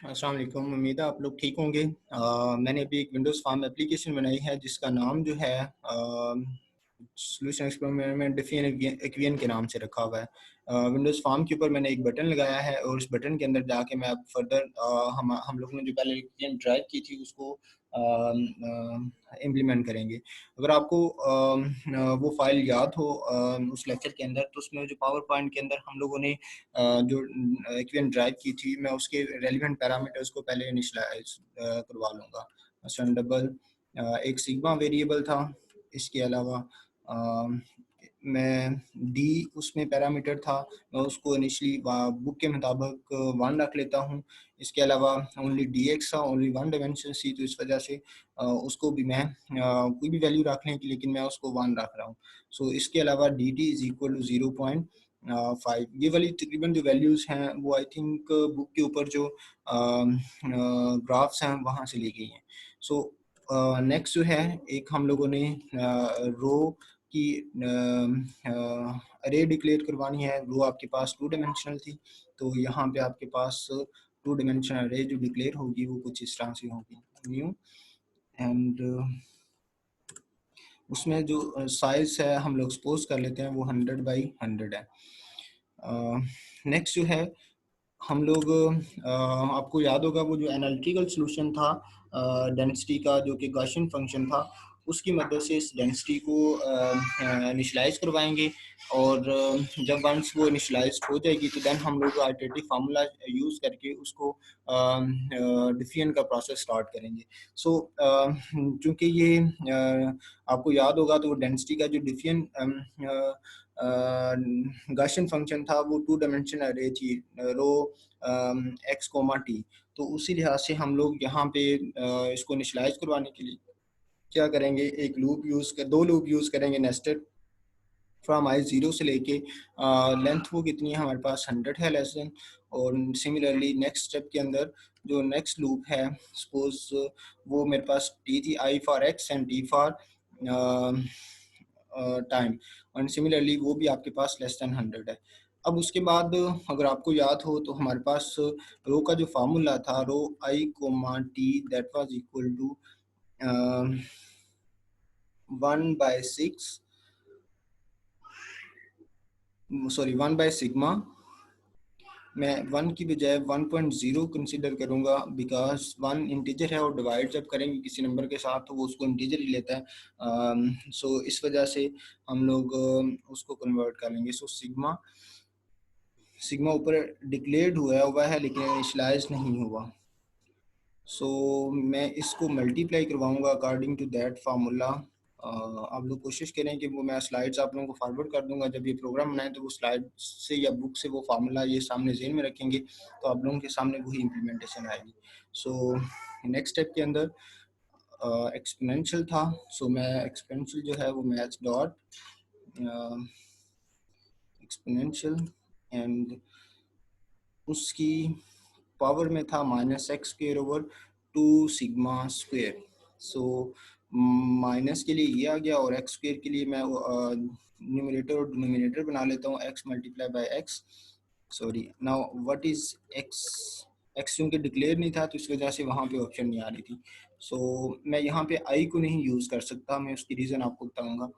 अस्सलाम वालेकुम। उम्मीद है आप लोग ठीक होंगे। मैंने अभी एक विंडोज़ फार्म एप्लीकेशन बनाई है जिसका नाम जो है सॉल्यूशन एक्सपेरिमेंट डिफिन एक्वियन के नाम से रखा हुआ है। विंडोज़ फार्म के ऊपर मैंने एक बटन लगाया है और उस बटन के अंदर जाके मैं अब फर्दर हम लोगों ने जो पहले एक्वियन ड्राइव की थी उसको इम्प्लीमेंट करेंगे। अगर आपको वो फाइल याद हो उस लेक्चर के अंदर, तो उसमें जो पावर पॉइंट के अंदर हम लोगों ने जो एक्वियन ड्राइव की थी, मैं उसके रेलिवेंट पैरामीटर्स को पहले इनिशियलाइज करवा लूँगा। मसलन डबल एक सिग्मा वेरिएबल था। इसके अलावा मैं डी उसमें पैरामीटर था, मैं उसको इनिशियली बुक के मुताबिक 1 रख लेता हूँ। इसके अलावा ओनली डी एक्स था, ओनली 1 डायमेंशन सी, तो इस वजह से उसको भी मैं कोई भी वैल्यू रख लें, लेकिन मैं उसको 1 रख रहा हूँ। सो इसके अलावा D T is equal to 0.5। ये वाली तकरीबन जो वैल्यूज़ हैं वो आई थिंक बुक के ऊपर जो ग्राफ्स हैं वहाँ से ली गई हैं। सो नेक्स्ट जो है, एक हम लोगों ने रो की अरे डिक्लेयर करवानी है। रो आपके पास 2 डायमेंशनल थी, तो यहाँ पे आपके पास 2 डायमेंशनल अरे जो डिक्लेयर होगी वो कुछ इस तरह से होगी। न्यू एंड उसमें जो साइज है हम लोग सपोज कर लेते हैं वो 100 बाई 100 है। नेक्स्ट जो है हम लोग आपको याद होगा वो जो एनालिटिकल सॉल्यूशन था डेंसिटी का, जो कि गॉसियन फंक्शन था, उसकी मदद से इस डेंसिटी को इनिशियलाइज करवाएंगे। और जब वंस वो इनिशियलाइज हो जाएगी तो देन हम लोग अल्टरनेटिव फार्मूला यूज़ करके उसको डिफियन का प्रोसेस स्टार्ट करेंगे। सो चूँकि ये आपको याद होगा तो डेंसिटी का जो डिफियन गॉसियन फंक्शन था वो 2 डायमेंशनल अरे थी, रो एक्स कोमा टी। तो उसी लिहाज से हम लोग यहाँ पे इसको इनिशियलाइज करवाने के लिए क्या करेंगे, एक लूप यूज़ कर 2 लूप यूज़ करेंगे नेस्टेड फ्रॉम आई 0 से लेके लेंथ वो कितनी है हमारे पास 100 है लेस देन। और सिमिलरली नेक्स्ट स्टेप के अंदर जो नेक्स्ट लूप है, सपोज वो मेरे पास टी थी I for X and T for time, और सिमिलरली वो भी आपके पास लेस देन 100 है। अब उसके बाद अगर आपको याद हो तो हमारे पास रो का जो फार्मूला था, rho I comma T that was equal to 1/6 sorry 1/सिग्मा। मैं 1 की बजाय 1.0 कंसीडर करूंगा, बिकॉज 1 इंटीजर है और डिवाइड जब करेंगे किसी नंबर के साथ तो वो उसको इंटीजर ही लेता है। सो इस वजह से हम लोग उसको कन्वर्ट कर लेंगे। सो सिग्मा ऊपर डिक्लेयर्ड हुआ है लेकिन इनिशियलाइज नहीं हुआ। सो मैं इसको मल्टीप्लाई करवाऊंगा अकॉर्डिंग टू दैट फार्मूला। आप लोग कोशिश करें कि वो मैं स्लाइड्स आप लोगों को फॉरवर्ड कर दूंगा। जब ये प्रोग्राम बनाएं तो वो स्लाइड से या बुक से वो फार्मूला ये सामने जेन में रखेंगे तो आप लोगों के सामने वही इम्प्लीमेंटेशन आएगी। सो नेक्स्ट स्टेप के अंदर एक्सपोनेंशियल था। सो मैं एक्सपोनेंशियल जो है वो मैथ्स डॉट एक्सपोनेंशियल एंड उसकी पावर में था -x² / 2 sigma square. So minus के लिए ये आ गया और एक्स स्क्वेयर के लिए मैं न्यूमरेटर और डिनोमिनेटर बना लेता हूँ, x multiply by x. Sorry now what is x, x क्योंकि डिक्लेयर नहीं था तो इस वजह से वहाँ पे ऑप्शन नहीं आ रही थी। सो मैं यहाँ पे i को नहीं यूज़ कर सकता, मैं उसकी रीज़न आपको बताऊँगा।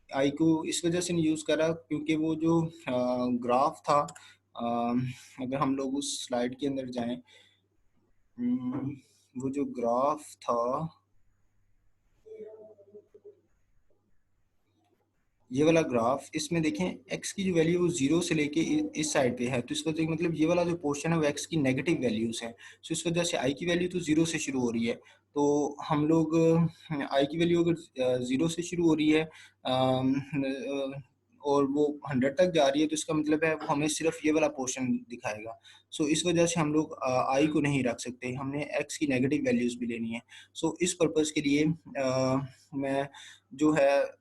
आई को इस वजह से नहीं यूज़ करा क्योंकि वो जो ग्राफ था, अगर हम लोग उस स्लाइड के अंदर जाएं, वो जो ग्राफ था ये वाला ग्राफ, इसमें देखें x की जो वैल्यू वो 0 से लेके इस साइड पे है, तो इस वजह मतलब ये वाला जो पोर्शन है वो x की नेगेटिव वैल्यूज़ है। सो इस वजह से i की वैल्यू तो 0 से शुरू हो रही है, तो हम लोग i की वैल्यू अगर 0 से शुरू हो रही है और वो 100 तक जा रही है तो इसका मतलब है वो हमें सिर्फ ये वाला पोर्शन दिखाएगा। सो इस वजह से हम लोग i को नहीं रख सकते, हमने x की नेगेटिव वैल्यूज़ भी लेनी है। सो इस पर्पज़ के लिए मैं जो है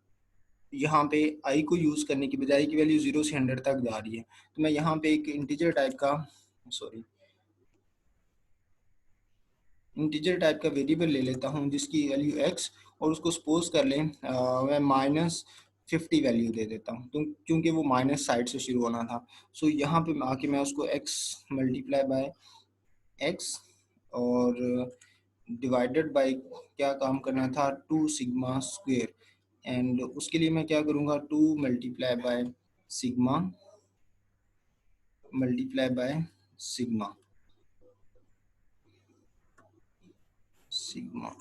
यहाँ पे i को यूज़ करने की बजाय की वैल्यू 0 से 100 तक जा रही है, तो मैं यहाँ पे एक इंटीजर टाइप का वेरिएबल ले लेता हूँ जिसकी वैल्यू x, और उसको सपोज कर लें मैं -50 वैल्यू दे देता हूँ, तो क्योंकि वो माइनस साइड से शुरू होना था। सो यहाँ पे आके मैं उसको x मल्टीप्लाई बाय x और डिवाइडेड बाय क्या काम करना था, 2 सिग्मा स्क्वेयर। एंड उसके लिए मैं क्या करूँगा, 2 multiply by sigma multiply by sigma sigma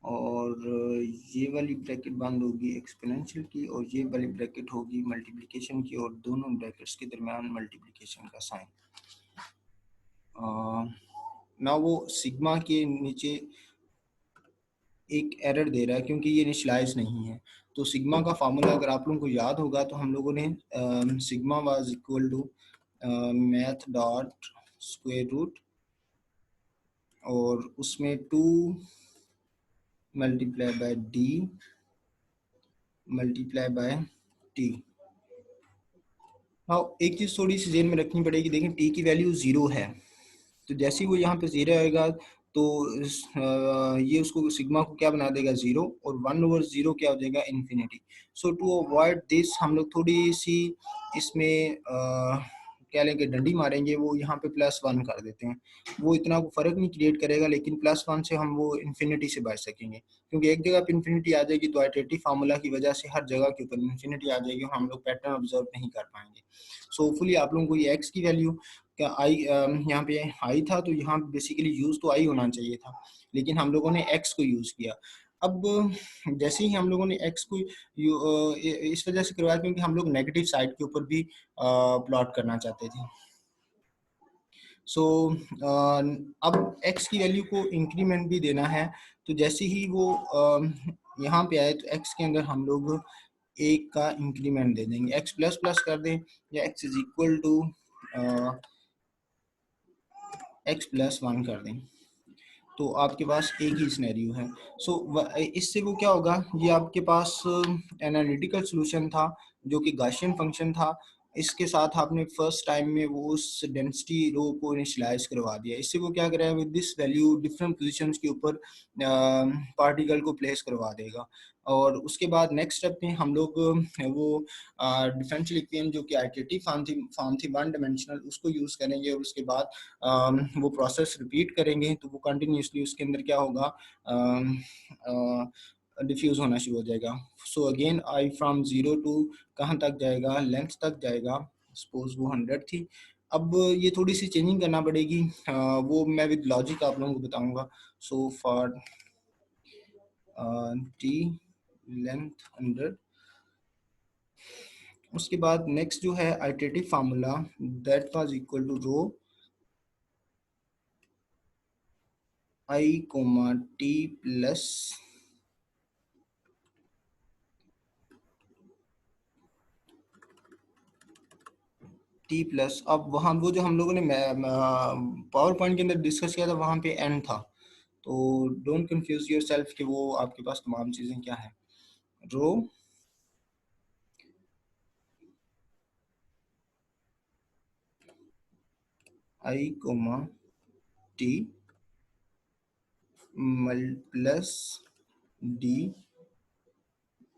और ये वाली ब्रैकेट बंद होगी एक्सपोनेंशियल की और ये वाली ब्रैकेट होगी मल्टीप्लिकेशन की और दोनों ब्रैकेट्स के दरमियान मल्टीप्लिकेशन का साइन। ना वो सिग्मा के नीचे एक एरर दे रहा है क्योंकि ये इनिशियलाइज नहीं है। तो सिग्मा का फार्मूला अगर आप लोगों को याद होगा तो हम लोगों ने sigma was equal to math dot square root और उसमें 2 multiply by D multiply by T. हाँ, एक चीज़ थोड़ी सी जेन में रखनी पड़ेगी, देखें टी की वैल्यू 0 है, तो जैसे ही वो यहाँ पे 0 आएगा तो ये उसको सिग्मा को क्या बना देगा 0 और 1/0 क्या हो जाएगा infinity. So to avoid this हम लोग थोड़ी सी इसमें क्या लेंगे, डंडी मारेंगे, वो यहाँ पे +1 कर देते हैं। वो इतना फर्क नहीं क्रिएट करेगा लेकिन +1 से हम वो इन्फिनिटी से बच सकेंगे क्योंकि एक जगह पे इन्फिनिटी आ जाएगी तो आइटरेटिव फार्मूला की वजह से हर जगह के ऊपर इन्फिनिटी आ जाएगी और हम लोग पैटर्न ऑब्जर्व नहीं कर पाएंगे। सो होपफुली आप लोगों को ये एक्स की वैल्यू क्या आई यहाँ पे आई था तो यहाँ बेसिकली यूज तो आई होना चाहिए था लेकिन हम लोगों ने एक्स को यूज किया। अब जैसे ही हम लोगों ने एक्स को इस वजह से करवाया क्योंकि हम लोग नेगेटिव साइड के ऊपर भी प्लॉट करना चाहते थे। सो अब x की वैल्यू को इंक्रीमेंट भी देना है तो जैसे ही वो यहाँ पे आए तो x के अंदर हम लोग एक का इंक्रीमेंट दे देंगे, x प्लस प्लस कर दें या x is equal to x+1 कर दें तो आपके पास एक ही सिनेरियो है। सो इससे वो क्या होगा, ये आपके पास एनालिटिकल सॉल्यूशन था जो कि गाशियन फंक्शन था। इसके साथ आपने फर्स्ट टाइम में वो उस डेंसिटी रो को इनिशियलाइज करवा दिया। इससे वो क्या करेगा, with this value different positions के ऊपर पार्टिकल को प्लेस करवा देगा और उसके बाद नेक्स्ट स्टेप में हम लोग वो डिफरेंशियल इक्वेशन जो कि आइटरेटिव फॉर्म थी 1 डायमेंशनल, उसको यूज़ करेंगे और उसके बाद वो प्रोसेस रिपीट करेंगे तो वो कंटिन्यूसली उसके अंदर क्या होगा, डिफ्यूज होना शुरू हो जाएगा। So again I from 0 to कहाँ तक जाएगा, लेंथ तक जाएगा। सपोज वो 100 थी, अब ये थोड़ी सी चेंजिंग करना पड़ेगी, वो मैं विद लॉजिक आप लोगों को बताऊंगा। सो फॉर टी लेंथ 100, उसके बाद नेक्स्ट जो है iterative formula that was equal to rho I comma T plus T plus. अब वहाँ वो जो हम लोगों ने पावर पॉइंट के अंदर डिस्कस किया था वहाँ पे एन था, तो डोंट कंफ्यूज योर सेल्फ कि वो आपके पास तमाम चीज़ें क्या है। Rho I comma T plus D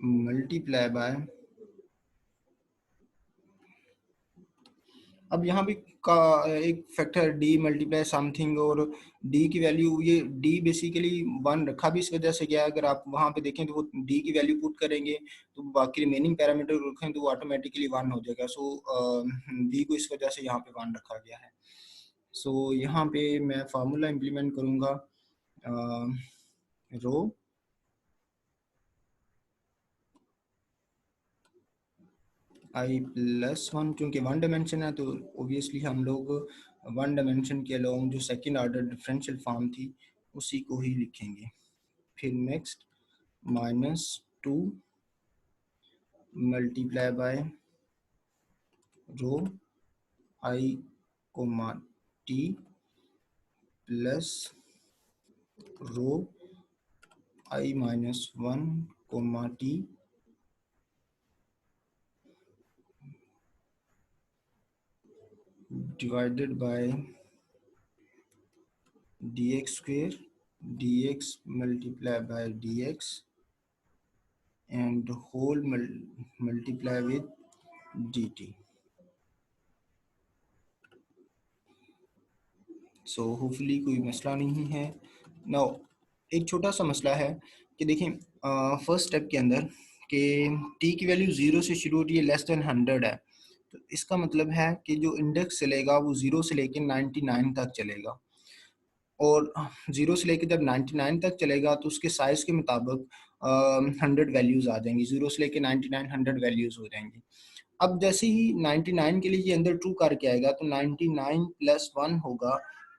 multiply by, अब यहाँ भी का एक फैक्टर डी मल्टीप्लाई समथिंग और डी की वैल्यू, ये डी बेसिकली 1 रखा भी इस वजह से गया, अगर आप वहाँ पे देखें तो वो डी की वैल्यू पुट करेंगे तो बाकी रिमेनिंग पैरामीटर रखें तो वो ऑटोमेटिकली 1 हो जाएगा। सो डी को इस वजह से यहाँ पे 1 रखा गया है। सो यहाँ पे मैं फार्मूला इम्प्लीमेंट करूँगा रो i+1, क्योंकि 1 डायमेंशन है तो ओबियसली हम लोग 1 डायमेंशन के अलोंग जो सेकंड ऑर्डर डिफरेंशियल फॉर्म थी उसी को ही लिखेंगे। फिर next -2 multiply by rho I comma T plus rho i-1 comma T divided by dx square dx multiply by dx and whole multiply with dt। So hopefully कोई मसला नहीं है। नाउ एक छोटा सा मसला है कि देखें फर्स्ट स्टेप के अंदर कि टी की वैल्यू 0 से शुरू हो रही है, लेस देन 100 है, तो इसका मतलब है कि जो इंडेक्स चलेगा वो 0 से लेकर 99 तक चलेगा। और 0 से लेकर जब 99 तक चलेगा तो उसके साइज़ के मुताबिक 100 वैल्यूज़ आ जाएंगी। 0 से लेकर 99 100 वैल्यूज़ हो जाएंगी। अब जैसे ही 99 के लिए ये अंदर ट्रू करके आएगा तो 99 प्लस 1 होगा,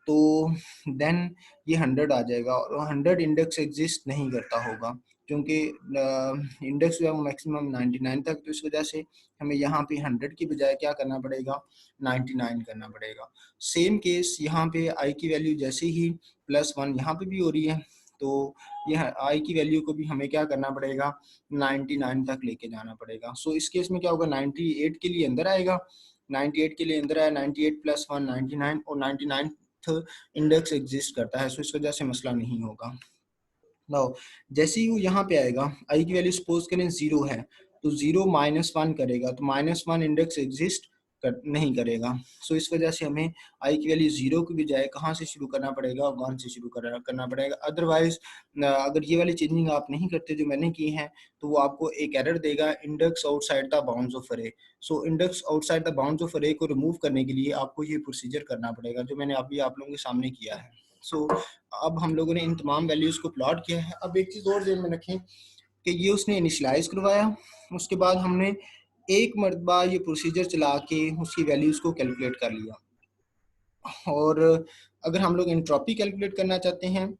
तो देन ये 100 आ जाएगा और 100 इंडेक्स एग्जिस्ट नहीं करता होगा, क्योंकि इंडेक्स जो है वो मैक्सिमम 99 तक, तो इस वजह से हमें यहाँ पे 100 की बजाय क्या करना पड़ेगा, 99 करना पड़ेगा। सेम केस यहाँ पे आई की वैल्यू जैसे ही +1 यहाँ पे भी हो रही है, तो यह आई की वैल्यू को भी हमें क्या करना पड़ेगा, 99 तक लेके जाना पड़ेगा। सो इस केस में क्या होगा, 98 के लिए अंदर आएगा, 98 के लिए अंदर आया, 98 + 1 99 और 99 इंडेक्स एग्जिस्ट करता है, सो इस वजह से मसला नहीं होगा। नाउ जैसे ही वो यहाँ पे आएगा, आई की वैल्यू सपोज करें 0 है, तो 0 -1 करेगा, तो -1 इंडेक्स एग्जिस्ट नहीं करेगा। सो इस वजह से हमें आई की वैल्यू 0 की बजाय कहाँ से शुरू करना पड़ेगा, 1 से शुरू करना पड़ेगा। अदरवाइज अगर ये वाली चेंजिंग आप नहीं करते जो मैंने की है, तो वो आपको एक एरर देगा, index outside the bounds of array. So index outside the bounds of array को रिमूव करने के लिए आपको ये प्रोसीजर करना पड़ेगा, जो मैंने अभी आप लोगों के सामने किया है। सो अब हम लोगों ने इन तमाम वैल्यूज़ को प्लॉट किया है। अब एक चीज़ और ध्यान में रखें कि ये उसने इनिशियलाइज करवाया, उसके बाद हमने एक मरतबा ये प्रोसीजर चला के उसकी वैल्यूज़ को कैलकुलेट कर लिया। और अगर हम लोग एंट्रोपी कैलकुलेट करना चाहते हैं,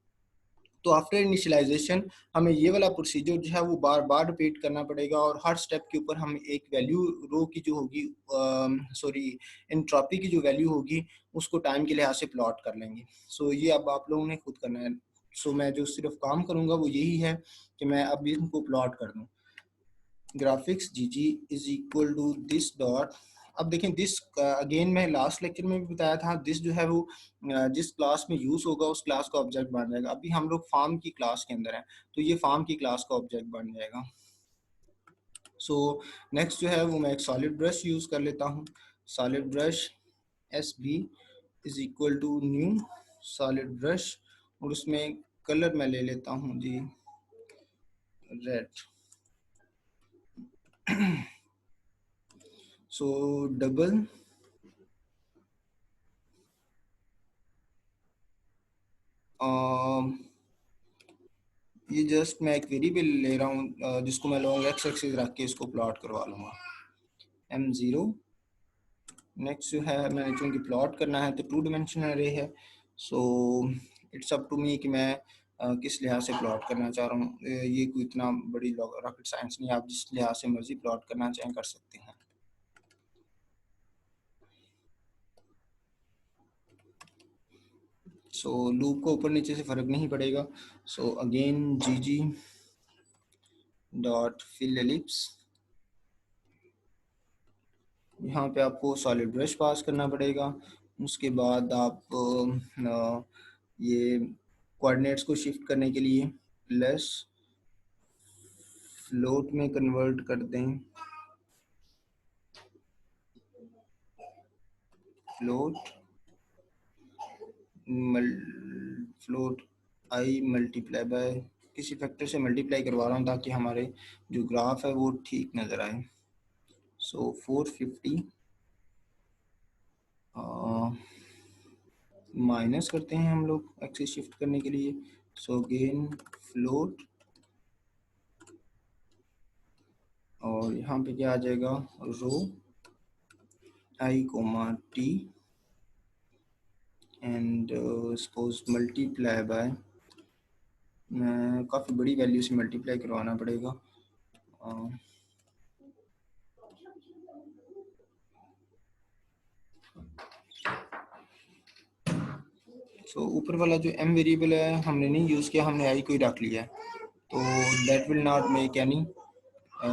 तो आफ्टर इनिशियलाइजेशन हमें ये वाला प्रोसीजर जो है वो बार बार रिपीट करना पड़ेगा, और हर स्टेप के ऊपर हम एक वैल्यू रो की जो होगी, सॉरी एंट्रोपी की जो वैल्यू होगी उसको टाइम के लिहाज से प्लॉट कर लेंगे। सो ये अब आप लोगों ने खुद करना है। सो मैं जो सिर्फ काम करूँगा वो यही है कि मैं अब इनको प्लॉट कर दूँ। Graphics G G is equal to this dot. अब देखें दिस, अगेन मैं लास्ट लेक्चर में भी बताया था, दिस जो है वो जिस क्लास में यूज होगा उस क्लास का ऑब्जेक्ट बन जाएगा। अभी हम लोग फार्म की क्लास के अंदर हैं, तो ये फार्म की क्लास का ऑब्जेक्ट बन जाएगा। सो नेक्स्ट जो है वो मैं एक सॉलिड ब्रश यूज कर लेता हूँ। Solid brush S B is equal to new solid brush, और उसमें कलर मैं ले लेता हूँ जी रेड। सो डबल ये जस्ट मैं एक वेरिएबल ले रहा हूँ जिसको मैं लॉन्ग एक्स एक्सिस रख के इसको प्लॉट करवा लूँगा, m0। नेक्स्ट जो है मैंने चूँकि प्लॉट करना है तो 2 डायमेंशनल अरे है, so it's up to me कि मैं किस लिहाज से प्लॉट करना चाह रहा हूँ। ये कोई इतना बड़ी रॉकेट साइंस नहीं, आप जिस लिहाज से मर्जी प्लॉट करना चाहें कर सकते हैं। सो लूप को ऊपर नीचे से फ़र्क नहीं पड़ेगा। सो अगेन जी जी डॉट फिल एलिप्स, यहाँ पे आपको सॉलिड ब्रश पास करना पड़ेगा। उसके बाद आप ये कोऑर्डिनेट्स को शिफ्ट करने के लिए प्लस फ्लोट में कन्वर्ट कर दें, float float I multiply by, किसी फैक्टर से मल्टीप्लाई करवा रहा हूँ ताकि हमारे जो ग्राफ है वो ठीक नज़र आए। सो 450 माइनस करते हैं हम लोग एक्सिस शिफ्ट करने के लिए। सो अगेन फ्लोट, और यहाँ पे क्या आ जाएगा, rho I comma T and suppose multiply by, काफ़ी बड़ी वैल्यू से मल्टीप्लाई करवाना पड़ेगा। सो ऊपर वाला जो m वेरिएबल है हमने नहीं यूज़ किया, हमने आई को ही रख लिया है, तो that will not make any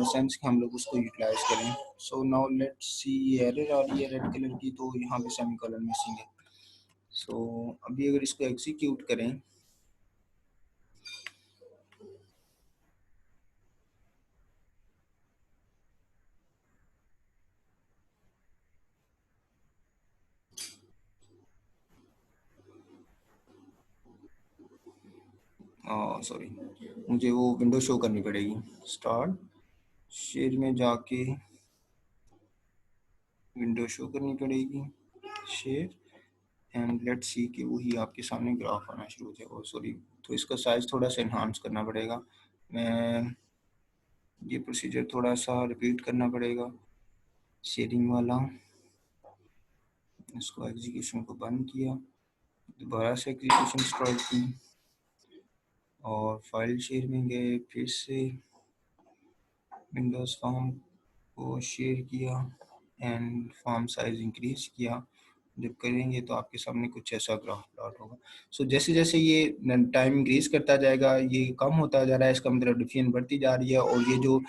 sense कि हम लोग उसको यूटिलाइज करें। So now let's see, error आ रही है रेड कलर की, तो यहाँ पे सेमीकोलन मिसिंग है। सो अभी अगर इसको एग्जीक्यूट करें, सॉरी, मुझे वो विंडो शो करनी पड़ेगी। स्टार्ट शेयर में जाके विंडो शो करनी पड़ेगी, शेयर, एंड लेट्स सी कि वही आपके सामने ग्राफ आना शुरू हो जाएगा। सॉरी, तो इसका साइज थोड़ा सा इन्हांस करना पड़ेगा, मैं ये प्रोसीजर थोड़ा सा रिपीट करना पड़ेगा। शेयरिंग वाला, इसको एग्जीक्यूशन को बंद किया, दोबारा से एग्जीक्यूशन स्टार्ट की और फाइल शेयर में गए, फिर से विंडोज़ फॉर्म को शेयर किया एंड फॉर्म साइज इंक्रीज किया। जब करेंगे तो आपके सामने कुछ ऐसा ग्राफ प्लॉट होगा। सो जैसे जैसे ये टाइम इंक्रीज करता जाएगा, ये कम होता जा रहा है, इसका मतलब डिफिशन बढ़ती जा रही है और ये जो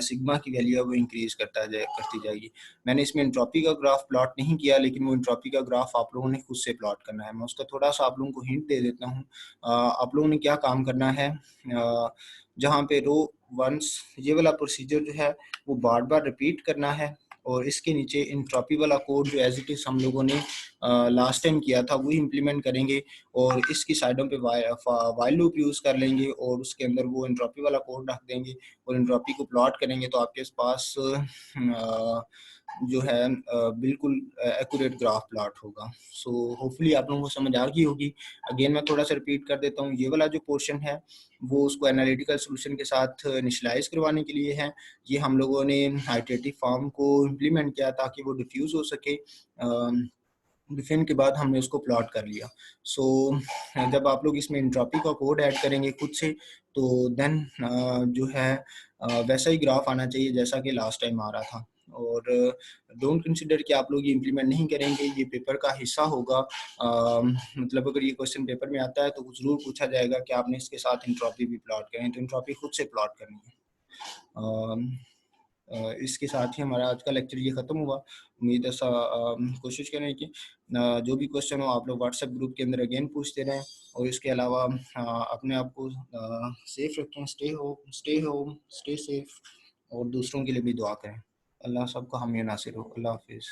सिग्मा की वैल्यू है वो इंक्रीज करती जाएगी। मैंने इसमें एंट्रोपी का ग्राफ प्लॉट नहीं किया, लेकिन वो एंट्रोपी का ग्राफ आप लोगों ने खुद से प्लॉट करना है। मैं उसका थोड़ा सा आप लोगों को हिंट दे देता हूँ। आप लोगों ने क्या काम करना है, जहाँ पे रो वंस ये वाला प्रोसीजर जो है वो बार बार रिपीट करना है और इसके नीचे एंट्रोपी वाला कोड जो एज इट इज हम लोगों ने लास्ट टाइम किया था वही इम्प्लीमेंट करेंगे और इसकी साइडों पे वाइल लूप यूज कर लेंगे और उसके अंदर वो एंट्रोपी वाला कोड रख देंगे और एंट्रोपी को प्लॉट करेंगे तो आपके पास जो है बिल्कुल एक्यूरेट ग्राफ प्लॉट होगा। सो होपफुली आप लोगों को समझ आ गई होगी। अगेन मैं थोड़ा सा रिपीट कर देता हूँ, ये वाला जो पोर्शन है वो उसको एनालिटिकल सोल्यूशन के साथ इनिशियलाइज करवाने के लिए है। ये हम लोगों ने आइटरेटिव फॉर्म को इम्प्लीमेंट किया ताकि वो डिफ्यूज हो सके। डिफेंड के बाद हमने उसको प्लॉट कर लिया। सो जब आप लोग इसमें एंट्रोपी का कोड ऐड करेंगे खुद से तो देन जो है वैसा ही ग्राफ आना चाहिए जैसा कि लास्ट टाइम आ रहा था। और डोंट कंसिडर कि आप लोग ये इम्प्लीमेंट नहीं करेंगे, ये पेपर का हिस्सा होगा। मतलब अगर ये क्वेश्चन पेपर में आता है तो ज़रूर पूछा जाएगा कि आपने इसके साथ एंट्रोपी भी प्लॉट करें, तो एंट्रोपी खुद से प्लॉट करनी है। इसके साथ ही हमारा आज का लेक्चर ये ख़त्म हुआ। उम्मीद है कोशिश करें कि जो भी क्वेश्चन हो आप लोग व्हाट्सएप ग्रुप के अंदर अगेन पूछते रहें और इसके अलावा अपने आप को सेफ रखें, स्टे होम, स्टे सेफ और दूसरों के लिए भी दुआ करें। अल्लाह सबको हामी नासिर हो। अल्लाह हाफिज़।